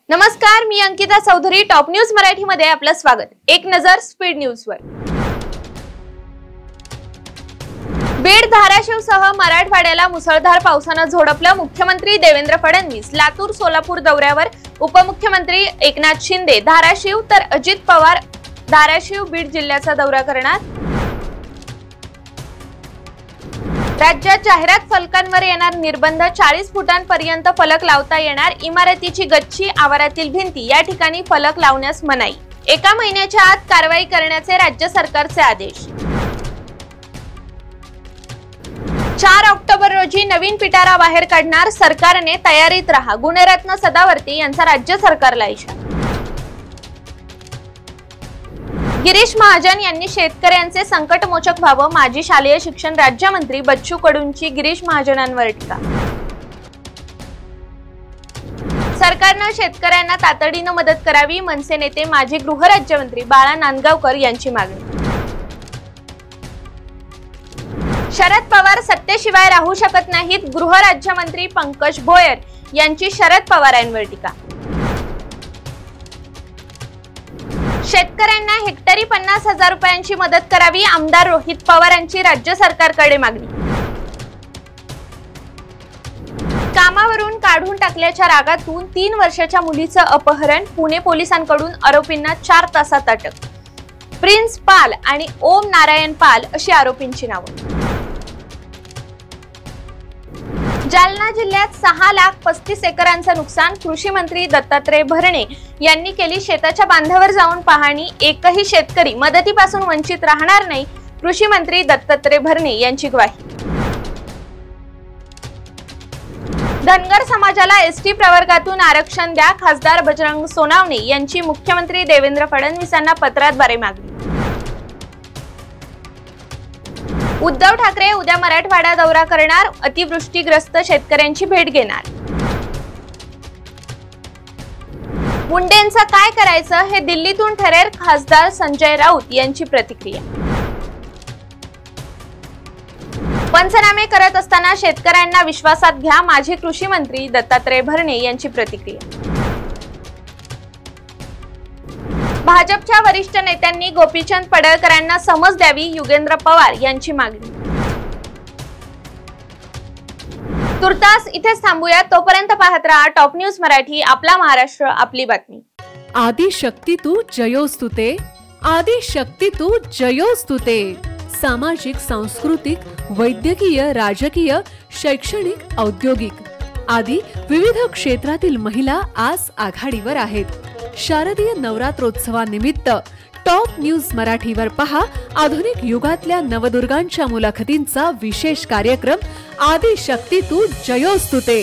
नमस्कार, मी Ankita Chaudhari. Top news Marathi मध्ये आपलं स्वागत. एक नजर स्पीड न्यूजवर. बीड, धाराशिवसह मराठवाड्याला मुसळधार पावसानं झोडपलं. मुख्यमंत्री देवेंद्र फडणवीस लातूर, सोलापूर दौऱ्यावर. उपमुख्यमंत्री एकनाथ शिंदे धाराशिव तर अजित पवार धाराशिव, बीड जिल्ह्याचा दौरा करणार. राज्यात जाहिरात फलकांवर येणार निर्बंध. 40 फुटांपर्यंत फलक लावता येणार. इमारतीची गच्ची, आवारातील भिंती या ठिकाणी फलक लावण्यास मनाई. 1 महिन्याच्या आत कारवाई करण्याचे राज्य सरकारचे आदेश. 4 ऑक्टोबर रोजी नवीन पिटारा बाहेर काढणार. सरकारने तयारीत राहा. गुणरत्न सदावर्ती यांचा राज्य सरकारला इशारा. गिरीश महाजन यांनी शेतकऱ्यांचे संकटमोचक व्हावं. माजी शालेय शिक्षण राज्यमंत्री बच्चू कडूंची गिरीश महाजनांवर टीका. सरकारनं शेतकऱ्यांना तातडीनं मदत करावी. मनसे नेते माजी गृहराज्यमंत्री बाळा नांदगावकर यांची मागणी. शरद पवार सत्तेशिवाय राहू शकत नाहीत. गृहराज्यमंत्री पंकज भोयर यांची शरद पवारांवर टीका. शेतकऱ्यांना हेक्टरी 50,000 रुपयांची मदत करावी. आमदार रोहित पवारांची राज्य सरकारकडे मागणी. कामावरून काढून टाकल्याच्या रागातून 3 वर्षाच्या मुलीचं अपहरण. पुणे पोलिसांकडून आरोपींना 4 तासात अटक. प्रिन्स पाल आणि ओम नारायण पाल अशी आरोपींची नावं. जालना जिल्ह्यात 6,35,00,000 एकरांचं नुकसान. कृषी मंत्री दत्तात्रय भरणे यांनी केली शेताच्या बांधावर जाऊन पाहणी. एकही शेतकरी मदतीपासून वंचित राहणार नाही. कृषी मंत्री दत्तात्रय भरणे यांची ग्वाही. धनगर समाजाला एसटी प्रवर्गातून आरक्षण द्या. खासदार बजरंग सोनावणे यांची मुख्यमंत्री देवेंद्र फडणवीसांना पत्राद्वारे मागणी. उद्धव ठाकरे उद्या मराठवाडा दौरा करणार. अतिवृष्टीग्रस्त शेतकऱ्यांची भेट घेणार. मुंडेंचं काय करायचं हे दिल्लीतून ठरेल. खासदार संजय राऊत यांची प्रतिक्रिया. पंचनामे करत असताना शेतकऱ्यांना विश्वासात घ्या. माजी कृषी मंत्री दत्तात्रय भरणे यांची प्रतिक्रिया. भाजपच्या वरिष्ठ नेत्यांनी गोपीचंद पडळकरांना समज द्यावी. युगेंद्र पवार यांची मागणी. तुर्तास इथेच थांबूया. तोपर्यंत पाहत रहा टॉप न्यूज मराठी. आपला महाराष्ट्र, आपली बातमी. आदि शक्ती तू जयोस्तुते. आदि शक्ती तू जयोस्तुते. सामाजिक, सांस्कृतिक, वैद्यकीय, राजकीय, शैक्षणिक, औद्योगिक आदी विविध क्षेत्रातील महिला आज आघाडीवर आहेत. शारदीय नवरात्रोत्सवानिमित्त टॉप न्यूज मराठीवर पहा आधुनिक युगातल्या नवदुर्गांच्या मुलाखतींचा विशेष कार्यक्रम आदि शक्ती तू जयोस्तुते.